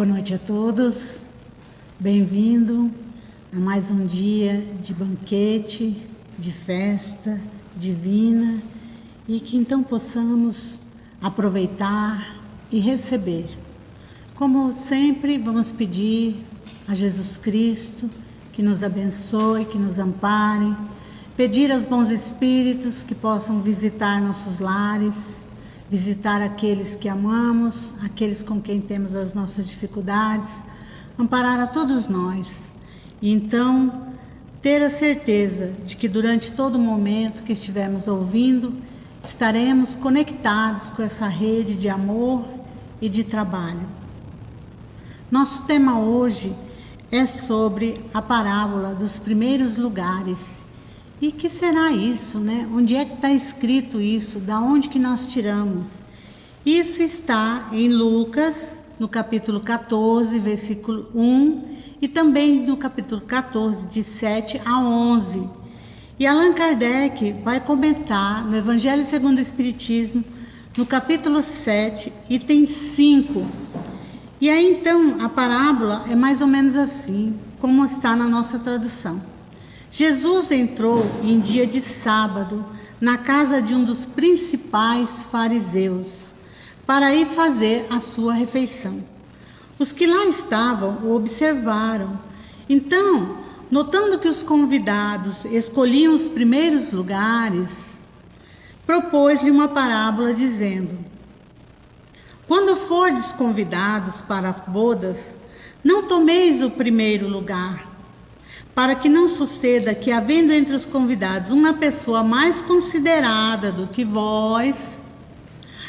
noite a todos, bem-vindo a mais um dia de banquete, de festa divina, e que então possamos aproveitar e receber. Como sempre, vamos pedir a Jesus Cristo que nos abençoe, que nos ampare, pedir aos bons espíritos que possam visitar nossos lares, visitar aqueles que amamos, aqueles com quem temos as nossas dificuldades, amparar a todos nós. E então, ter a certeza de que durante todo o momento que estivermos ouvindo, estaremos conectados com essa rede de amor e de trabalho. Nosso tema hoje é sobre a parábola dos primeiros lugares. E que será isso, né? Onde é que está escrito isso? Da onde que nós tiramos? Isso está em Lucas, no capítulo 14, versículo 1, e também no capítulo 14, de 7 a 11. E Allan Kardec vai comentar no Evangelho segundo o Espiritismo, no capítulo 7, item 5. E aí então a parábola é mais ou menos assim, como está na nossa tradução. Jesus entrou em dia de sábado na casa de um dos principais fariseus para ir fazer a sua refeição. Os que lá estavam o observaram. Então, notando que os convidados escolhiam os primeiros lugares, propôs-lhe uma parábola dizendo: quando fordes convidados para bodas, não tomeis o primeiro lugar, para que não suceda que, havendo entre os convidados uma pessoa mais considerada do que vós,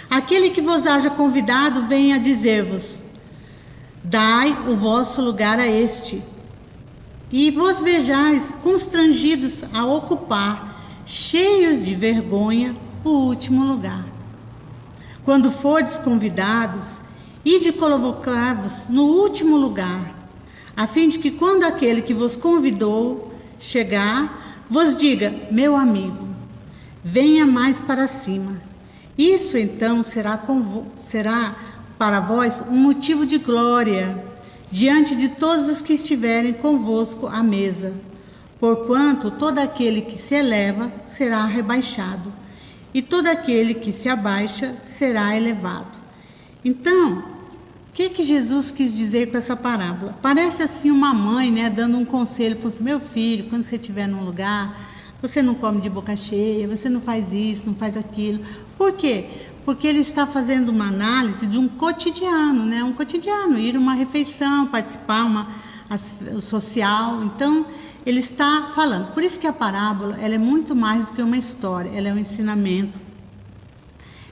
aquele que vos haja convidado venha dizer-vos: dai o vosso lugar a este, e vos vejais constrangidos a ocupar, cheios de vergonha, o último lugar. Quando fordes convidados, ide colocar-vos no último lugar, a fim de que quando aquele que vos convidou chegar, vos diga: meu amigo, venha mais para cima. Isso então será para vós um motivo de glória diante de todos os que estiverem convosco à mesa, porquanto todo aquele que se eleva será rebaixado, e todo aquele que se abaixa será elevado. Então, o que Jesus quis dizer com essa parábola? Parece assim uma mãe, né, dando um conselho para o meu filho: quando você estiver num lugar, você não come de boca cheia, você não faz isso, não faz aquilo. Por quê? Porque ele está fazendo uma análise de um cotidiano, né? Um cotidiano, ir a uma refeição, participar o social. Então, ele está falando. Por isso que a parábola, ela é muito mais do que uma história, ela é um ensinamento,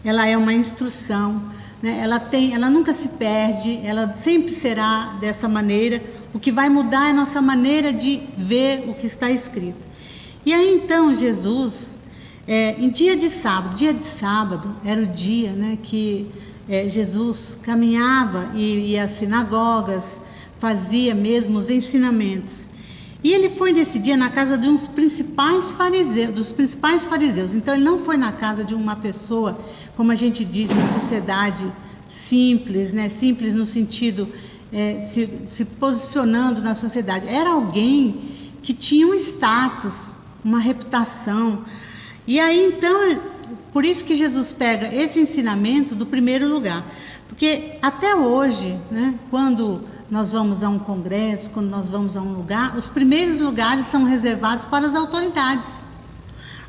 ela é uma instrução, né? Ela nunca se perde, ela sempre será dessa maneira. O que vai mudar é a nossa maneira de ver o que está escrito. E aí então Jesus, em dia de sábado era o dia, né, que Jesus caminhava e ia às sinagogas, fazia mesmo os ensinamentos. E ele foi nesse dia na casa de dos principais fariseus. Então ele não foi na casa de uma pessoa, como a gente diz na sociedade, simples, né? Simples no sentido, se posicionando na sociedade. Era alguém que tinha um status, uma reputação. E aí então, por isso que Jesus pega esse ensinamento do primeiro lugar. Porque até hoje, né, quando nós vamos a um congresso, quando nós vamos a um lugar, os primeiros lugares são reservados para as autoridades,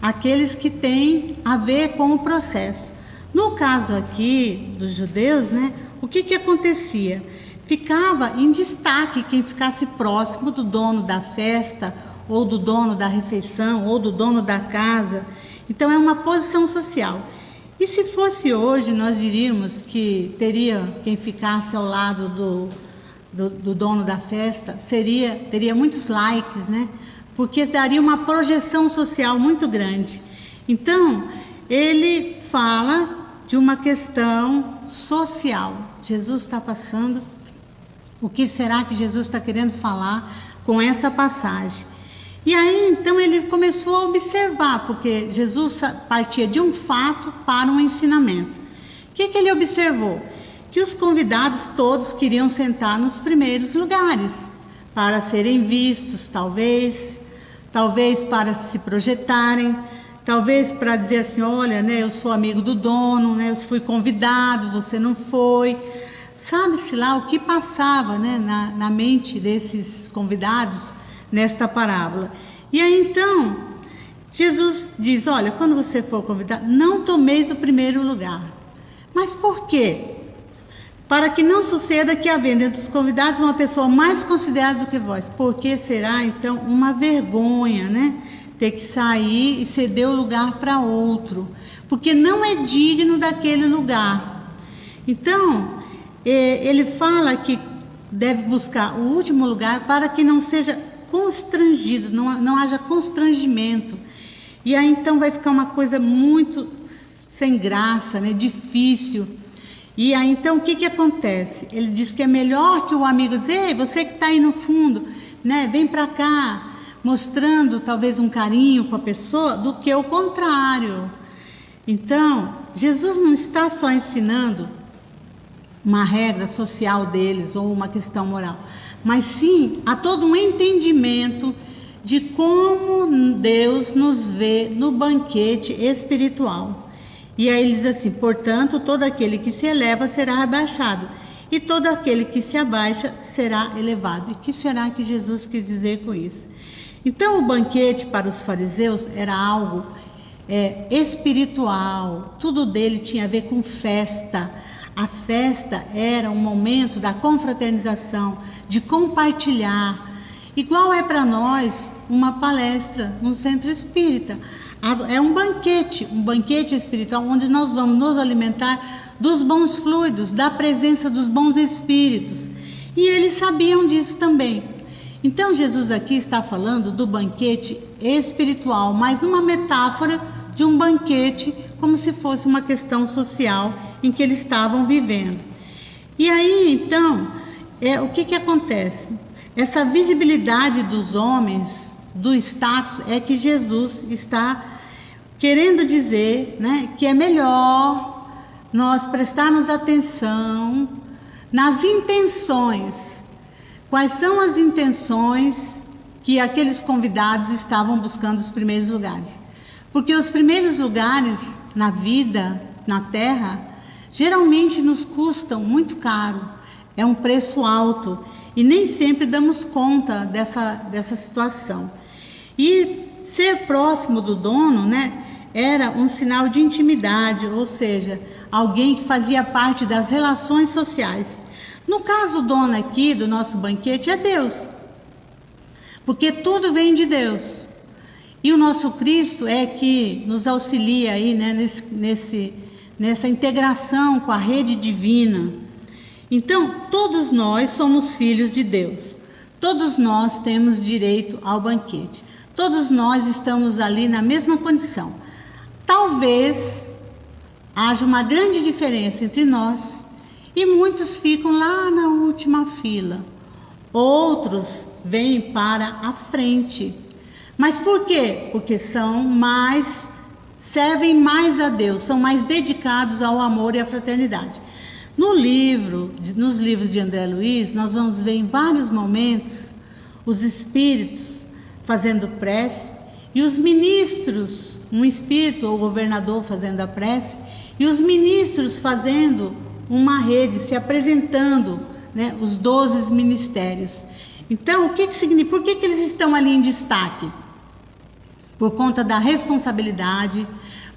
aqueles que têm a ver com o processo. No caso aqui dos judeus, né, o que acontecia? Ficava em destaque quem ficasse próximo do dono da festa, ou do dono da refeição, ou do dono da casa. Então é uma posição social. E se fosse hoje, nós diríamos que teria quem ficasse ao lado do dono da festa, teria muitos likes, né? Porque daria uma projeção social muito grande. Então, ele fala de uma questão social. Jesus está passando. O que será que Jesus está querendo falar com essa passagem? E aí, então, ele começou a observar, porque Jesus partia de um fato para um ensinamento. O que ele observou? que os convidados todos queriam sentar nos primeiros lugares, para serem vistos, talvez para se projetarem, talvez para dizer assim, olha, né, eu sou amigo do dono, né, eu fui convidado, você não foi. Sabe-se lá o que passava, né, na mente desses convidados nesta parábola. E aí então, Jesus diz, olha, quando você for convidado, não tomeis o primeiro lugar. Mas por quê? Para que não suceda que, havendo entre os convidados uma pessoa mais considerada do que vós, porque será então uma vergonha, né? Ter que sair e ceder o lugar para outro, porque não é digno daquele lugar. Então, ele fala que deve buscar o último lugar para que não seja constrangido, não haja constrangimento. E aí então vai ficar uma coisa muito sem graça, né? Difícil. E aí então o que acontece? Ele diz que é melhor que o amigo diz, ei, você que está aí no fundo, né, vem para cá, mostrando talvez um carinho com a pessoa, do que o contrário. Então, Jesus não está só ensinando uma regra social deles ou uma questão moral, mas sim há todo um entendimento de como Deus nos vê no banquete espiritual. E aí ele diz assim, portanto, todo aquele que se eleva será abaixado, e todo aquele que se abaixa será elevado. E o que será que Jesus quis dizer com isso? Então, o banquete para os fariseus era algo espiritual, tudo dele tinha a ver com festa. A festa era um momento da confraternização, de compartilhar. Igual é para nós uma palestra no centro espírita. É um banquete espiritual, onde nós vamos nos alimentar dos bons fluidos, da presença dos bons espíritos. E eles sabiam disso também. Então Jesus aqui está falando do banquete espiritual, mas numa metáfora de um banquete, como se fosse uma questão social em que eles estavam vivendo. E aí então, o que acontece? Essa visibilidade dos homens, do status, é que Jesus está querendo dizer, né, que é melhor nós prestarmos atenção nas intenções. Quais são as intenções que aqueles convidados estavam buscando os primeiros lugares? Porque os primeiros lugares na vida, na terra, geralmente nos custam muito caro, é um preço alto e nem sempre damos conta dessa situação. E ser próximo do dono, né, era um sinal de intimidade, ou seja, alguém que fazia parte das relações sociais. No caso, o dono aqui do nosso banquete é Deus, porque tudo vem de Deus. E o nosso Cristo é que nos auxilia aí, né, nessa integração com a rede divina. Então, todos nós somos filhos de Deus. Todos nós temos direito ao banquete. Todos nós estamos ali na mesma condição. Talvez haja uma grande diferença entre nós e muitos ficam lá na última fila. Outros vêm para a frente. Mas por quê? Porque servem mais a Deus, são mais dedicados ao amor e à fraternidade. Nos livros de André Luiz, nós vamos ver em vários momentos os espíritos fazendo prece e os ministros, um espírito ou governador fazendo a prece e os ministros fazendo uma rede, se apresentando, né, os 12 ministérios. Então, o que significa? Por que eles estão ali em destaque? Por conta da responsabilidade,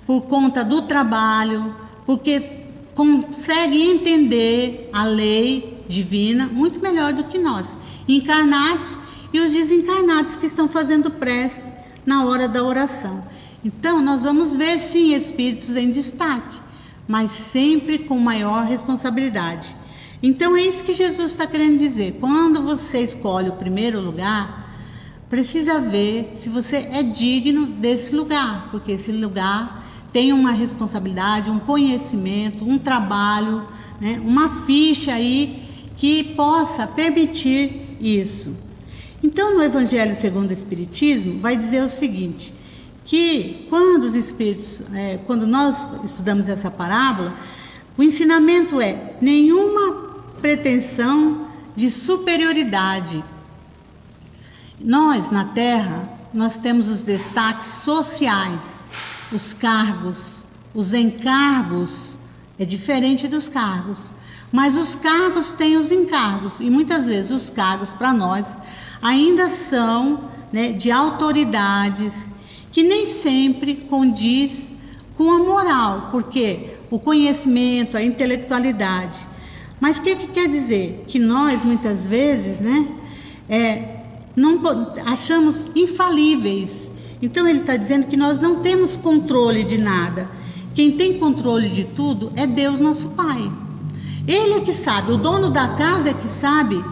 por conta do trabalho, porque conseguem entender a lei divina muito melhor do que nós, encarnados e os desencarnados que estão fazendo prece na hora da oração. Então, nós vamos ver sim espíritos em destaque, mas sempre com maior responsabilidade. Então, é isso que Jesus está querendo dizer. Quando você escolhe o primeiro lugar, precisa ver se você é digno desse lugar, porque esse lugar tem uma responsabilidade, um conhecimento, um trabalho, né, uma ficha aí que possa permitir isso. Então, no Evangelho segundo o Espiritismo, vai dizer o seguinte, que quando os espíritos, quando nós estudamos essa parábola, O ensinamento é nenhuma pretensão de superioridade. Nós, na Terra, nós temos os destaques sociais, os cargos, os encargos, é diferente dos cargos, mas os cargos têm os encargos, e muitas vezes os cargos para nós ainda são, né, de autoridades, que nem sempre condiz com a moral, porque o conhecimento, a intelectualidade. Mas o que quer dizer? Que nós, muitas vezes, né, não achamos infalíveis. Então ele está dizendo que nós não temos controle de nada. Quem tem controle de tudo é Deus, nosso Pai. Ele é que sabe, o dono da casa é que sabe,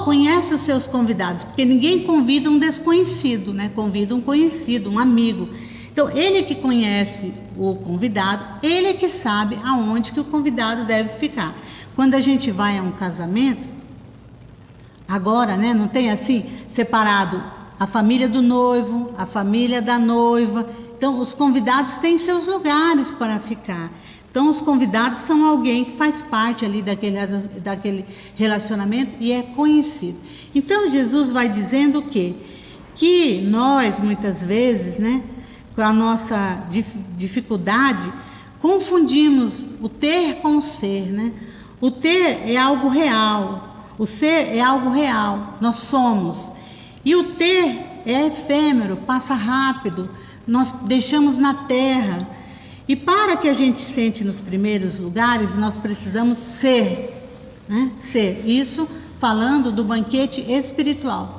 conhece os seus convidados, porque ninguém convida um desconhecido, né? Convida um conhecido, um amigo. Então ele é que conhece o convidado, ele é que sabe aonde que o convidado deve ficar. Quando a gente vai a um casamento, agora, né, não tem assim, separado a família do noivo, a família da noiva. Então, os convidados têm seus lugares para ficar. Então, os convidados são alguém que faz parte ali daquele relacionamento e é conhecido. Então, Jesus vai dizendo o quê? Que nós, muitas vezes, né, com a nossa dificuldade, confundimos o ter com o ser, né? O ter é algo real, o ser é algo real, nós somos. E o ter é efêmero, passa rápido, nós deixamos na terra. E para que a gente sente nos primeiros lugares, nós precisamos ser, né? Ser. Isso falando do banquete espiritual.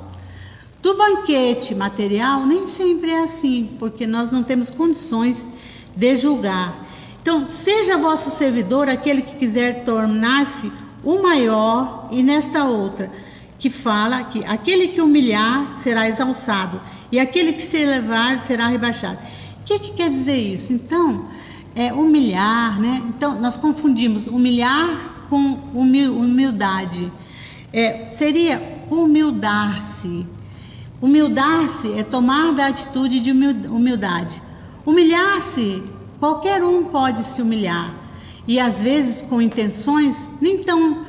Do banquete material, nem sempre é assim, porque nós não temos condições de julgar. Então, seja vosso servidor aquele que quiser tornar-se o maior, e nesta outra, que fala que aquele que humilhar será exalçado, e aquele que se elevar será rebaixado. O que quer dizer isso? Então, humilhar, né? Então, nós confundimos humilhar com humildade. Seria humildar-se. Humildar-se é tomar da atitude de humildade. Humilhar-se, qualquer um pode se humilhar. E às vezes com intenções nem tão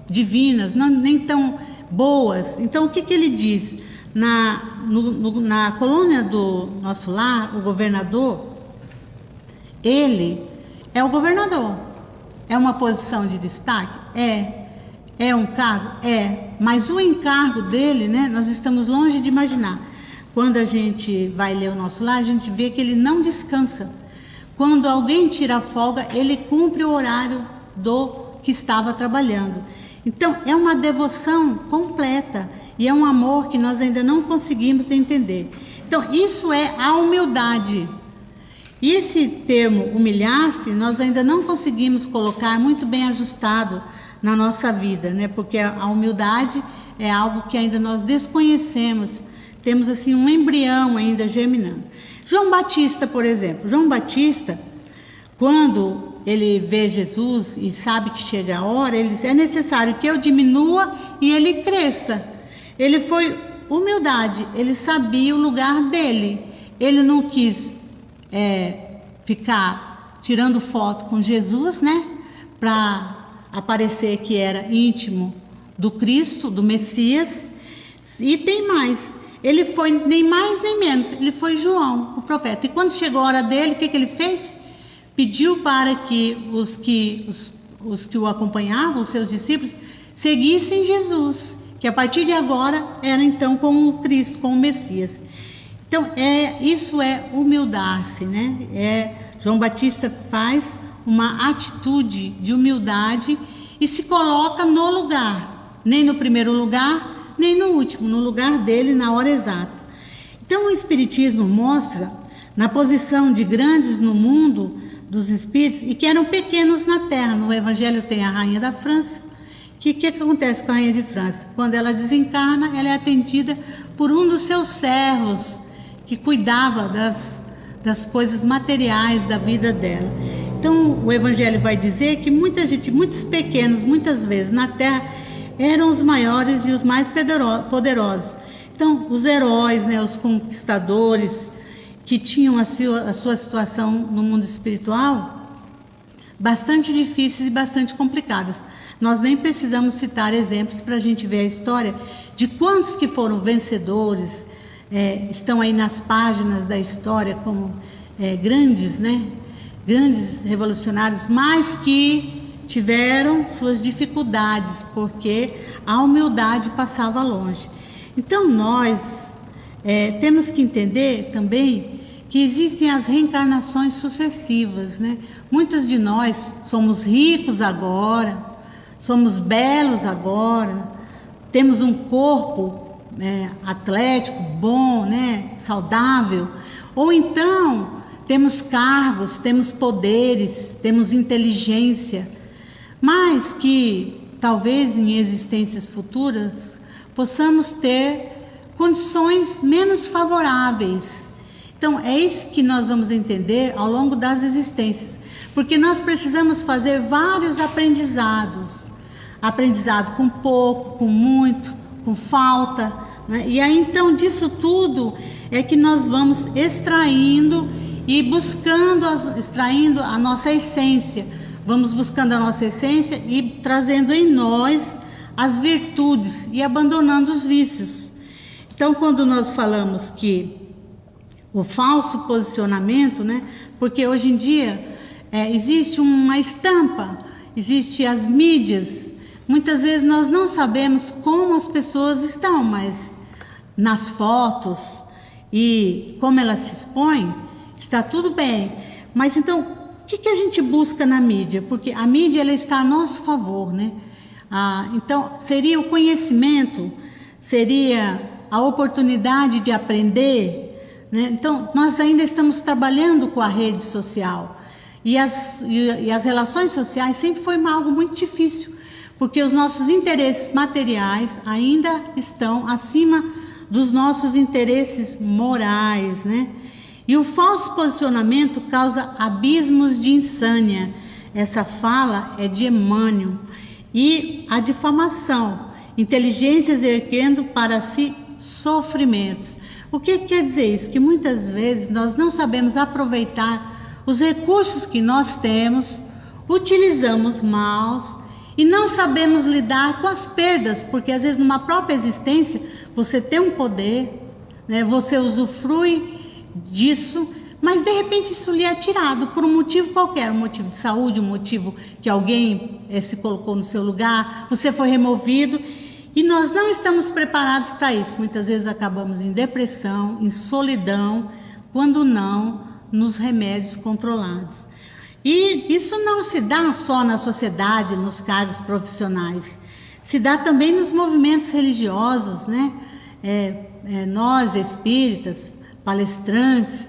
divinas, nem tão boas. Então o que ele diz? Na colônia do nosso lar, o governador, ele é o governador. É uma posição de destaque? É um cargo? Mas o encargo dele, né, nós estamos longe de imaginar. Quando a gente vai ler o nosso lar, a gente vê que ele não descansa. Quando alguém tira a folga, ele cumpre o horário do que estava trabalhando. Então, é uma devoção completa e é um amor que nós ainda não conseguimos entender. Então, isso é a humildade. E esse termo humilhar-se, nós ainda não conseguimos colocar muito bem ajustado na nossa vida, né? Porque a humildade é algo que ainda nós desconhecemos, temos assim um embrião ainda germinando. João Batista, por exemplo, João Batista, quando ele vê Jesus e sabe que chega a hora, ele diz: é necessário que eu diminua e ele cresça. Ele foi humildade, ele sabia o lugar dele, ele não quis ficar tirando foto com Jesus, né, para aparecer que era íntimo do Cristo, do Messias. E tem mais, ele foi nem mais nem menos, ele foi João, o profeta. E quando chegou a hora dele, o que ele fez? Pediu para que os que o acompanhavam, os seus discípulos, seguissem Jesus, que a partir de agora era então com o Cristo, com o Messias. Então isso é humildar-se, né? João Batista faz uma atitude de humildade e se coloca no lugar, nem no primeiro lugar, nem no último, no lugar dele, na hora exata. Então o Espiritismo mostra, na posição de grandes no mundo dos espíritos, e que eram pequenos na terra. No Evangelho tem a rainha da França. O que acontece com a rainha de França? Quando ela desencarna, ela é atendida por um dos seus servos, que cuidava das coisas materiais da vida dela. Então o Evangelho vai dizer que muita gente, muitos pequenos, muitas vezes na terra, eram os maiores e os mais poderosos. Então os heróis, né, os conquistadores, que tinham a sua situação no mundo espiritual, bastante difíceis e bastante complicadas. Nós nem precisamos citar exemplos para a gente ver a história de quantos que foram vencedores, estão aí nas páginas da história como grandes, né? Grandes revolucionários, mas que tiveram suas dificuldades, porque a humildade passava longe. Então nós temos que entender também que existem as reencarnações sucessivas, né? Muitos de nós somos ricos agora, somos belos agora, temos um corpo atlético, bom, né? Saudável, ou então temos cargos, temos poderes, temos inteligência, mas que talvez em existências futuras possamos ter condições menos favoráveis. Então é isso que nós vamos entender ao longo das existências, porque nós precisamos fazer vários aprendizados, aprendizado com pouco, com muito, com falta, né? E aí então disso tudo é que nós vamos extraindo e extraindo a nossa essência. Vamos buscando a nossa essência e trazendo em nós as virtudes e abandonando os vícios. Então, quando nós falamos que o falso posicionamento, né? Porque hoje em dia existe uma estampa, existe as mídias. Muitas vezes nós não sabemos como as pessoas estão, mas nas fotos e como elas se expõem, está tudo bem. Mas então, o que a gente busca na mídia? Porque a mídia ela está a nosso favor, né? Então, seria o conhecimento, seria a oportunidade de aprender, né? Então, nós ainda estamos trabalhando com a rede social. E as relações sociais sempre foi algo muito difícil, porque os nossos interesses materiais ainda estão acima dos nossos interesses morais, né? E o falso posicionamento causa abismos de insânia. Essa fala é de Emmanuel. E a difamação, inteligências erguendo para si sofrimentos. O que quer dizer isso? Que muitas vezes nós não sabemos aproveitar os recursos que nós temos, utilizamos mal e não sabemos lidar com as perdas, porque às vezes numa própria existência você tem um poder, né? Você usufrui disso, mas de repente isso lhe é tirado por um motivo qualquer, um motivo de saúde, um motivo que alguém se colocou no seu lugar, você foi removido e nós não estamos preparados para isso. Muitas vezes acabamos em depressão, em solidão, quando não nos remédios controlados. E isso não se dá só na sociedade, nos cargos profissionais, se dá também nos movimentos religiosos, né? Nós espíritas, palestrantes,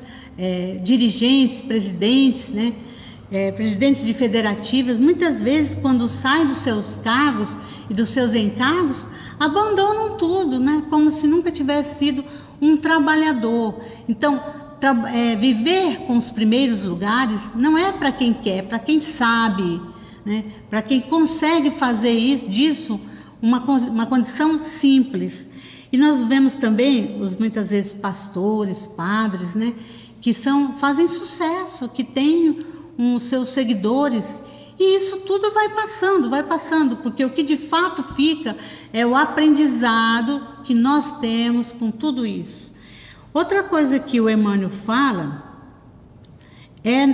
dirigentes, presidentes, né? Presidentes de federativas, muitas vezes quando saem dos seus cargos e dos seus encargos, abandonam tudo, né? Como se nunca tivesse sido um trabalhador. Então, viver com os primeiros lugares não é para quem quer, é para quem sabe, né? Para quem consegue fazer disso uma condição simples. E nós vemos também muitas vezes pastores, padres, né? Que fazem sucesso, que têm seus seguidores, e isso tudo vai passando, porque o que de fato fica é o aprendizado que nós temos com tudo isso. Outra coisa que o Emmanuel fala é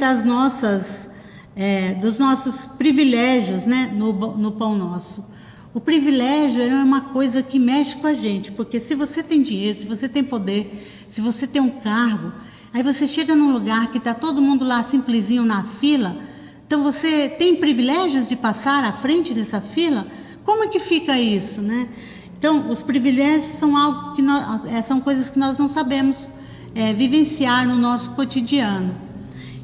dos nossos privilégios, né, no Pão Nosso. O privilégio é uma coisa que mexe com a gente, porque se você tem dinheiro, se você tem poder, se você tem um cargo, aí você chega num lugar que está todo mundo lá simplesinho na fila, então você tem privilégios de passar à frente dessa fila? Como é que fica isso, né? Então, os privilégios são algo que são coisas que nós não sabemos vivenciar no nosso cotidiano.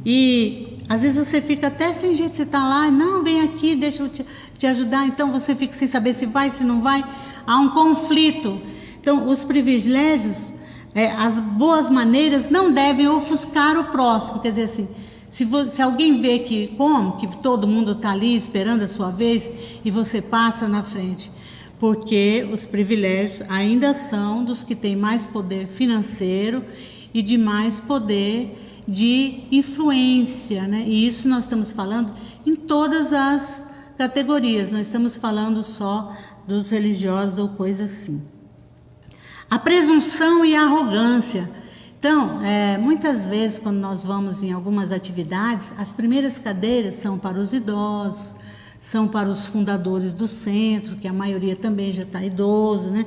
E às vezes você fica até sem jeito, você está lá, não, vem aqui, deixa eu te ajudar, então você fica sem saber se vai, se não vai, há um conflito. Então, os privilégios, as boas maneiras não devem ofuscar o próximo, quer dizer assim, se alguém vê que todo mundo está ali esperando a sua vez e você passa na frente, porque os privilégios ainda são dos que têm mais poder financeiro e de mais poder de influência, né? E isso nós estamos falando em todas as categorias, não estamos falando só dos religiosos ou coisa assim. A presunção e a arrogância. Então, muitas vezes quando nós vamos em algumas atividades, as primeiras cadeiras são para os idosos, são para os fundadores do centro, que a maioria também já está idoso, né?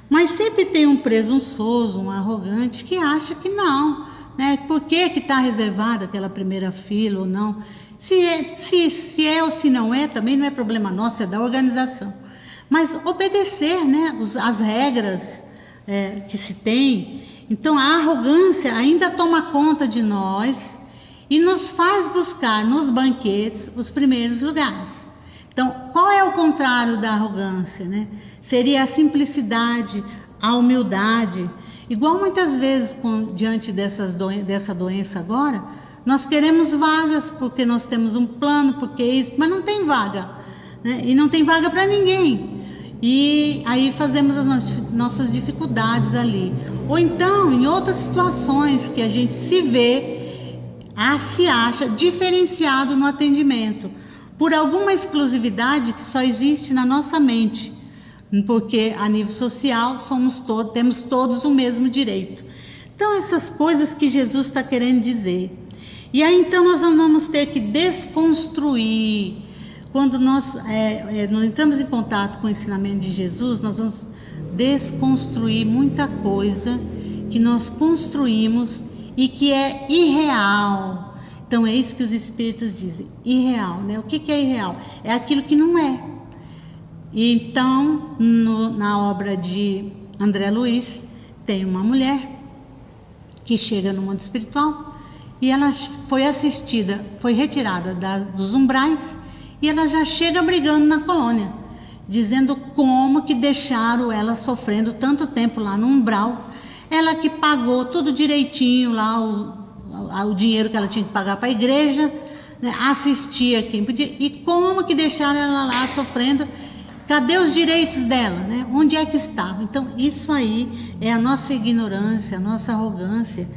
Mas sempre tem um presunçoso, um arrogante que acha que não, né? Por que está reservada aquela primeira fila ou não? Se é ou se não é, também não é problema nosso, é da organização. Mas obedecer, né, as regras que se tem. Então a arrogância ainda toma conta de nós e nos faz buscar nos banquetes os primeiros lugares. Então, qual é o contrário da arrogância, né? Seria a simplicidade, a humildade. Igual muitas vezes, diante dessa doença agora, nós queremos vagas, porque nós temos um plano, porque isso, mas não tem vaga, né? E não tem vaga para ninguém. E aí fazemos as nossas dificuldades ali. Ou então, em outras situações que a gente se vê, se acha diferenciado no atendimento, por alguma exclusividade que só existe na nossa mente, porque a nível social temos todos o mesmo direito. Então, essas coisas que Jesus está querendo dizer. E aí então nós vamos ter que desconstruir. Quando nós entramos em contato com o ensinamento de Jesus, nós vamos desconstruir muita coisa que nós construímos e que é irreal. Então é isso que os espíritos dizem, irreal, né? O que é irreal? É aquilo que não é. E então, na obra de André Luiz, tem uma mulher que chega no mundo espiritual e ela foi retirada dos umbrais e ela já chega brigando na colônia, dizendo como que deixaram ela sofrendo tanto tempo lá no umbral, ela que pagou tudo direitinho lá, o dinheiro que ela tinha que pagar para a igreja, né, assistia quem podia, e como que deixaram ela lá sofrendo, cadê os direitos dela, né? Onde é que estava? Então isso aí é a nossa ignorância, a nossa arrogância,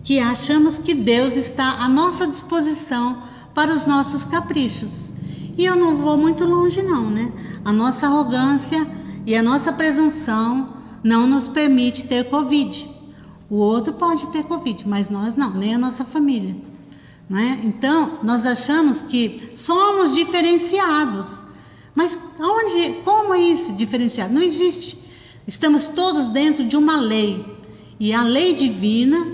que achamos que Deus está à nossa disposição para os nossos caprichos. E eu não vou muito longe não, né? A nossa arrogância e a nossa presunção não nos permite ter Covid. O outro pode ter Covid, mas nós não, nem a nossa família, não é? Então, nós achamos que somos diferenciados. Mas como é isso diferenciado? Não existe. Estamos todos dentro de uma lei. E a lei divina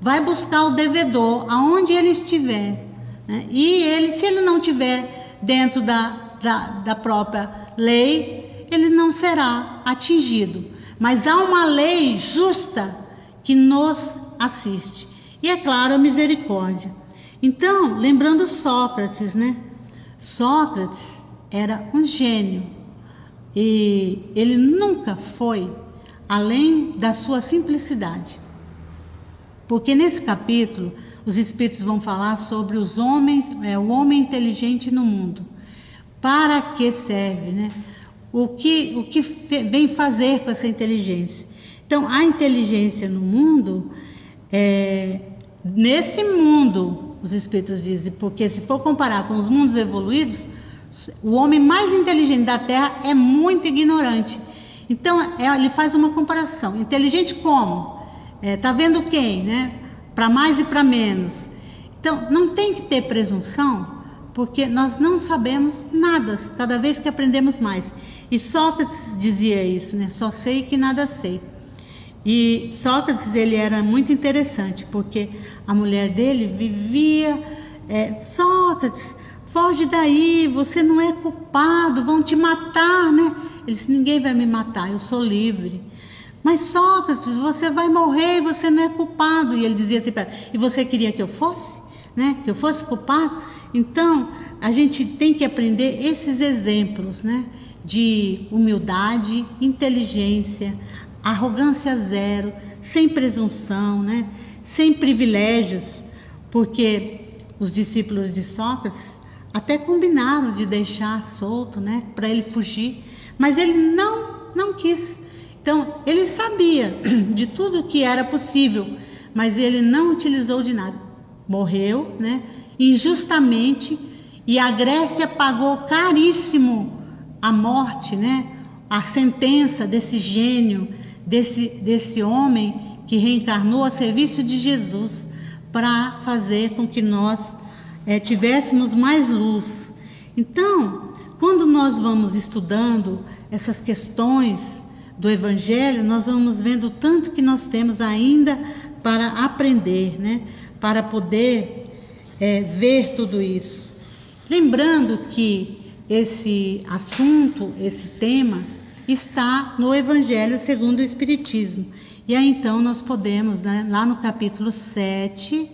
vai buscar o devedor aonde ele estiver, né? E se ele não estiver dentro da própria lei, ele não será atingido. Mas há uma lei justa que nos assiste. E é claro, a misericórdia. Então, lembrando Sócrates, né? Sócrates era um gênio. E ele nunca foi além da sua simplicidade. Porque nesse capítulo, os espíritos vão falar sobre os homens, o homem inteligente no mundo. Para que serve, né? O que vem fazer com essa inteligência? Então, a inteligência no mundo, nesse mundo, os espíritos dizem, porque se for comparar com os mundos evoluídos, o homem mais inteligente da Terra é muito ignorante. Então, ele faz uma comparação. Inteligente como? Tá vendo quem, né? Para mais e para menos. Então, não tem que ter presunção, porque nós não sabemos nada, cada vez que aprendemos mais. E Sócrates dizia isso, né? Só sei que nada sei. E Sócrates, ele era muito interessante, porque a mulher dele vivia, Sócrates, foge daí, você não é culpado, vão te matar, né? Ele disse, ninguém vai me matar, eu sou livre. Mas Sócrates, você vai morrer, você não é culpado. E ele dizia assim para ela, e você queria que eu fosse, né? Que eu fosse culpado? Então, a gente tem que aprender esses exemplos, né? De humildade, inteligência, arrogância zero, sem presunção, né? Sem privilégios, porque os discípulos de Sócrates até combinaram de deixar solto, né? Para ele fugir, mas ele não quis. Então, ele sabia de tudo que era possível, mas ele não utilizou de nada. morreu, né, injustamente, e a Grécia pagou caríssimo a morte, né, a sentença desse gênio, desse homem que reencarnou a serviço de Jesus para fazer com que nós tivéssemos mais luz. Então, quando nós vamos estudando essas questões do Evangelho, nós vamos vendo tanto que nós temos ainda para aprender, né? Para poder ver tudo isso. Lembrando que esse assunto, esse tema, está no Evangelho segundo o Espiritismo. E aí então nós podemos, né, lá no capítulo 7,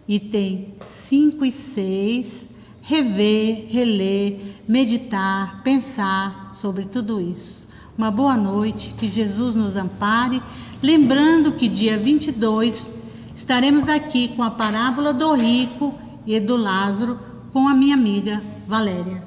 item 5 e 6, rever, reler, meditar, pensar sobre tudo isso. Uma boa noite, que Jesus nos ampare. Lembrando que dia 22 estaremos aqui com a parábola do rico e do Lázaro com a minha amiga Valéria.